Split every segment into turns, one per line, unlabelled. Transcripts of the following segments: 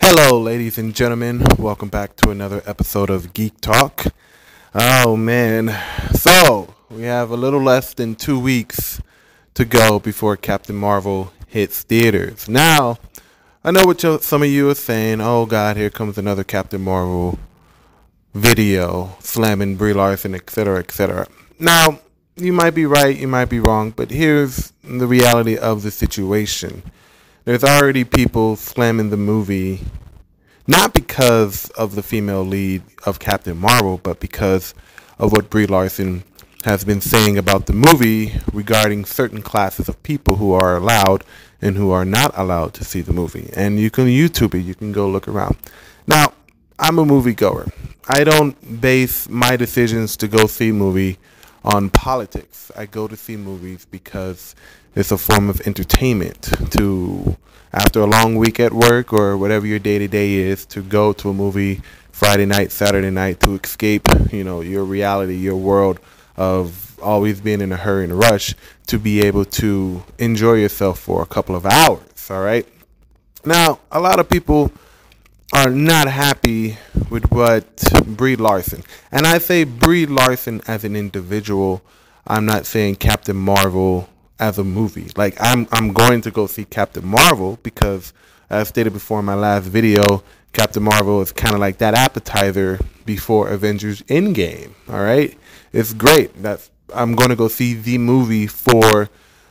Hello, ladies and gentlemen. Welcome back to another episode of Geek Talk. Oh, man. So, we have a little less than 2 weeks to go before Captain Marvel hits theaters. Now, I know what some of you are saying. Oh, God, here comes another Captain Marvel video slamming Brie Larson, etc., etc. Now, you might be right, you might be wrong, but here's the reality of the situation. There's already people slamming the movie, not because of the female lead of Captain Marvel, but because of what Brie Larson has been saying about the movie regarding certain classes of people who are allowed and who are not allowed to see the movie. And you can YouTube it, you can go look around. Now, I'm a moviegoer. I don't base my decisions to go see a movie on politics. I go to see movies because it's a form of entertainment to, after a long week at work or whatever your day-to-day is, to go to a movie Friday night, Saturday night to escape, your reality, your world of always being in a hurry and a rush, to be able to enjoy yourself for a couple of hours, all right? Now, a lot of people are not happy with what Brie Larson, and I say Brie Larson as an individual. I'm not saying Captain Marvel as a movie. Like, I'm going to go see Captain Marvel because, as stated before in my last video, Captain Marvel is kind of like that appetizer before Avengers Endgame. All right, it's great. I'm going to go see the movie for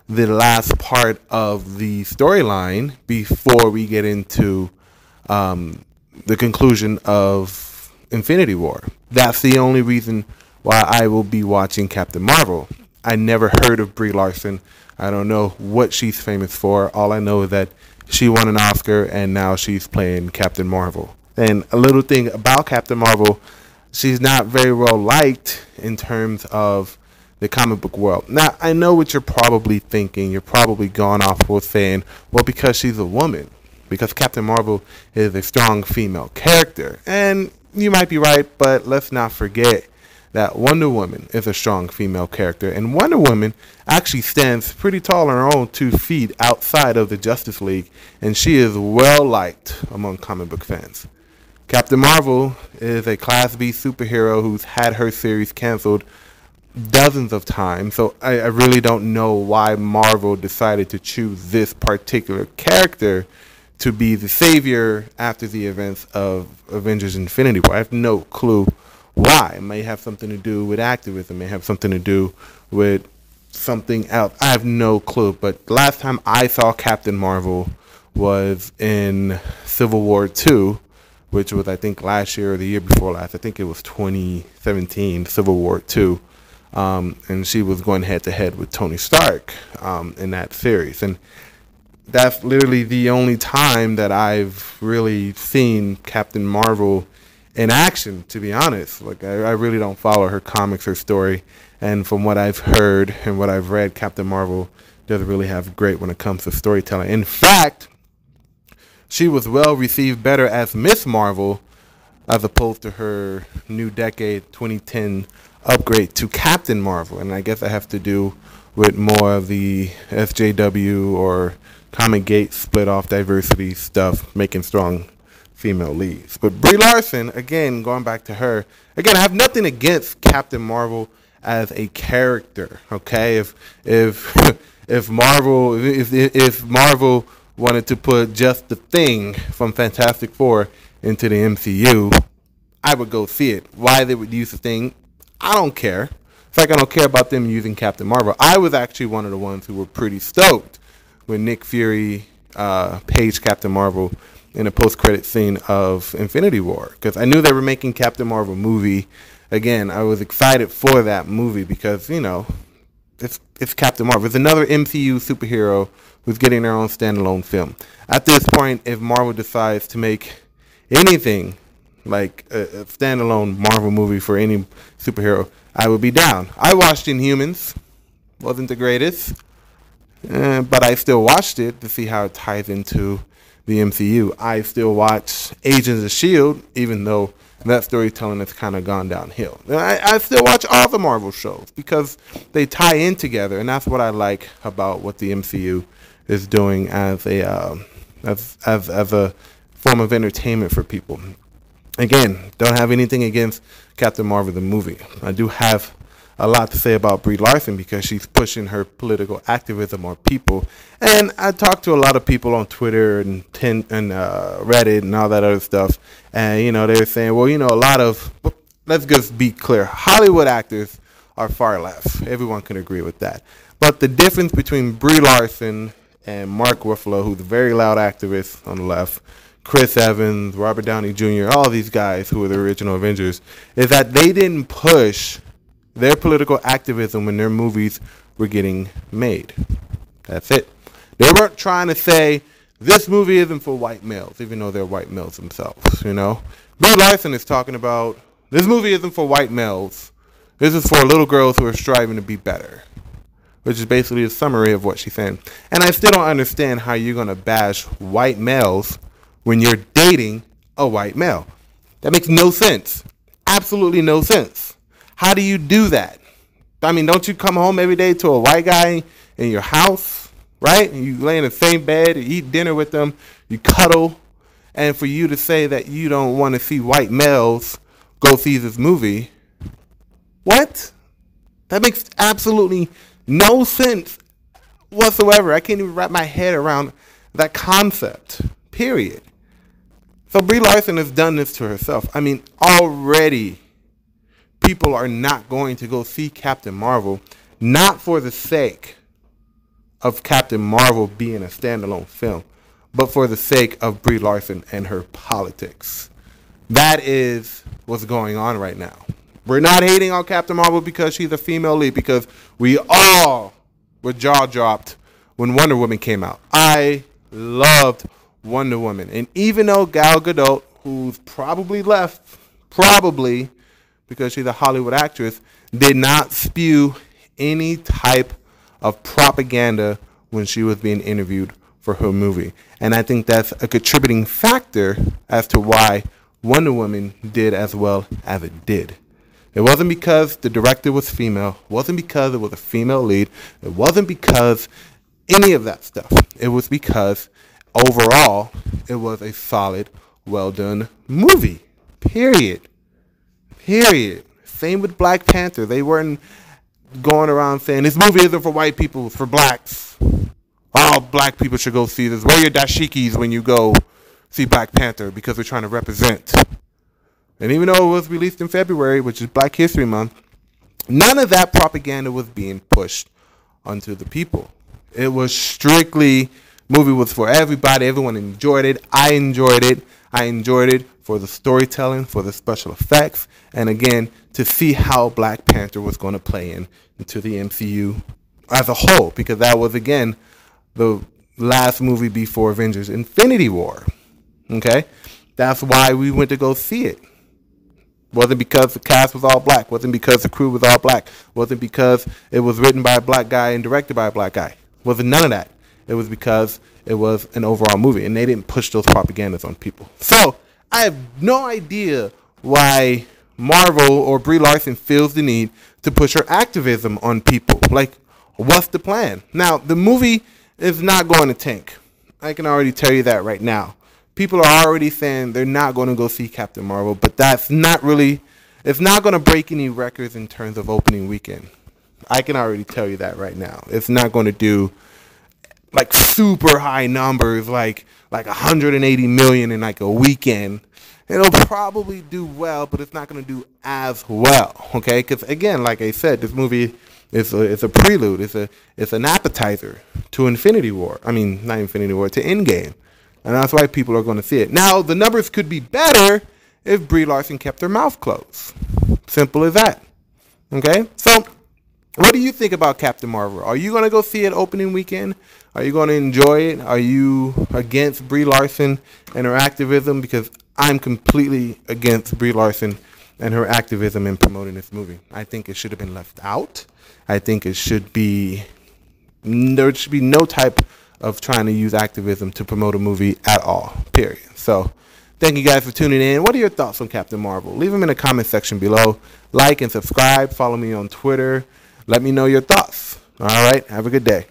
the last part of the storyline before we get into the conclusion of Infinity War. That's the only reason why I will be watching Captain Marvel. I never heard of Brie Larson. I don't know what she's famous for. All I know is that she won an Oscar and now she's playing Captain Marvel. And a little thing about Captain Marvel, she's not very well liked in terms of the comic book world. Now, I know what you're probably thinking. You're probably gone off with saying, well, because she's a woman. Because Captain Marvel is a strong female character. And you might be right, but let's not forget that Wonder Woman is a strong female character. And Wonder Woman actually stands pretty tall on her own 2 feet outside of the Justice League. And she is well liked among comic book fans. Captain Marvel is a Class B superhero who's had her series canceled dozens of times. So I really don't know why Marvel decided to choose this particular character to be the savior after the events of Avengers Infinity War. I have no clue why. It may have something to do with activism. It may have something to do with something else. I have no clue. But the last time I saw Captain Marvel was in Civil War 2, which was, I think, last year or the year before last. I think it was 2017, Civil War 2. And she was going head-to-head with Tony Stark in that series. And that's literally the only time that I've really seen Captain Marvel in action, to be honest. Like, I really don't follow her comics or story. And from what I've heard and what I've read, Captain Marvel doesn't really have great when it comes to storytelling. In fact, she was well received better as Miss Marvel as opposed to her new decade 2010 upgrade to Captain Marvel. And I guess that has to do with more of the SJW or Comic Gate split off diversity stuff, making strong female leads. But Brie Larson, again, going back to her, again, I have nothing against Captain Marvel as a character. Okay, if Marvel wanted to put just the Thing from Fantastic Four into the MCU, I would go see it. Why they would use the Thing, I don't care. It's like I don't care about them using Captain Marvel. I was actually one of the ones who were pretty stoked when Nick Fury paged Captain Marvel in a post-credit scene of Infinity War, because I knew they were making Captain Marvel movie. Again, I was excited for that movie because, it's Captain Marvel. It's another MCU superhero who's getting their own standalone film. At this point, if Marvel decides to make anything like a standalone Marvel movie for any superhero, I would be down. I watched Inhumans. Wasn't the greatest. But I still watched it to see how it ties into the MCU. I still watch Agents of S.H.I.E.L.D., even though that storytelling has kind of gone downhill. I still watch all the Marvel shows because they tie in together, and that's what I like about what the MCU is doing as a form of entertainment for people. Again, don't have anything against Captain Marvel the movie. I do have a lot to say about Brie Larson because she's pushing her political activism on people. And I talked to a lot of people on Twitter and Reddit and all that other stuff. And, they're saying, well, a lot of, let's just be clear, Hollywood actors are far left. Everyone can agree with that. But the difference between Brie Larson and Mark Ruffalo, who's a very loud activist on the left, Chris Evans, Robert Downey Jr., all these guys who were the original Avengers, is that they didn't push their political activism when their movies were getting made. That's it. They weren't trying to say, this movie isn't for white males, even though they're white males themselves, Brie Larson is talking about, this movie isn't for white males. This is for little girls who are striving to be better, which is basically a summary of what she's saying. And I still don't understand how you're going to bash white males when you're dating a white male. That makes no sense. Absolutely no sense. How do you do that? I mean, don't you come home every day to a white guy in your house, right? And you lay in the same bed, you eat dinner with them, you cuddle, and for you to say that you don't want to see white males go see this movie, what? That makes absolutely no sense whatsoever. I can't even wrap my head around that concept, period. So Brie Larson has done this to herself. I mean, already people are not going to go see Captain Marvel, not for the sake of Captain Marvel being a standalone film, but for the sake of Brie Larson and her politics. That is what's going on right now. We're not hating on Captain Marvel because she's a female lead, because we all were jaw-dropped when Wonder Woman came out. I loved Wonder Woman. And even though Gal Gadot, who's probably left, because she's a Hollywood actress, did not spew any type of propaganda when she was being interviewed for her movie. And I think that's a contributing factor as to why Wonder Woman did as well as it did. It wasn't because the director was female. It wasn't because it was a female lead. It wasn't because any of that stuff. It was because overall, it was a solid, well-done movie. Period. Same with Black Panther. They weren't going around saying, this movie isn't for white people, it's for blacks. All black people should go see this. Wear your dashikis when you go see Black Panther because we're trying to represent. And even though it was released in February, which is Black History Month, none of that propaganda was being pushed onto the people. It was strictly, movie was for everybody. Everyone enjoyed it. I enjoyed it. I enjoyed it for the storytelling, for the special effects, and again, to see how Black Panther was going to play into the MCU as a whole, because that was, again, the last movie before Avengers Infinity War. Okay? That's why we went to go see it. Wasn't because the cast was all black. Wasn't because the crew was all black. Wasn't because it was written by a black guy and directed by a black guy. Wasn't none of that. It was because it was an overall movie, and they didn't push those propagandas on people. So I have no idea why Marvel or Brie Larson feels the need to push her activism on people. Like, what's the plan? Now, the movie is not going to tank. I can already tell you that right now. People are already saying they're not going to go see Captain Marvel, but that's not really, it's not going to break any records in terms of opening weekend. I can already tell you that right now. It's not going to do like super high numbers, like 180 million in like a weekend. It'll probably do well, but it's not going to do as well, okay? Because again, like I said, this movie is a prelude. It's an appetizer to Infinity War. I mean, not Infinity War, to Endgame. And that's why people are going to see it. Now, the numbers could be better if Brie Larson kept her mouth closed. Simple as that. Okay? So, what do you think about Captain Marvel? Are you going to go see it opening weekend? Are you going to enjoy it? Are you against Brie Larson and her activism? Because I'm completely against Brie Larson and her activism in promoting this movie. I think it should have been left out. I think there should be no type of trying to use activism to promote a movie at all, period. So, thank you guys for tuning in. What are your thoughts on Captain Marvel? Leave them in the comment section below. Like and subscribe. Follow me on Twitter. Let me know your thoughts. All right. Have a good day.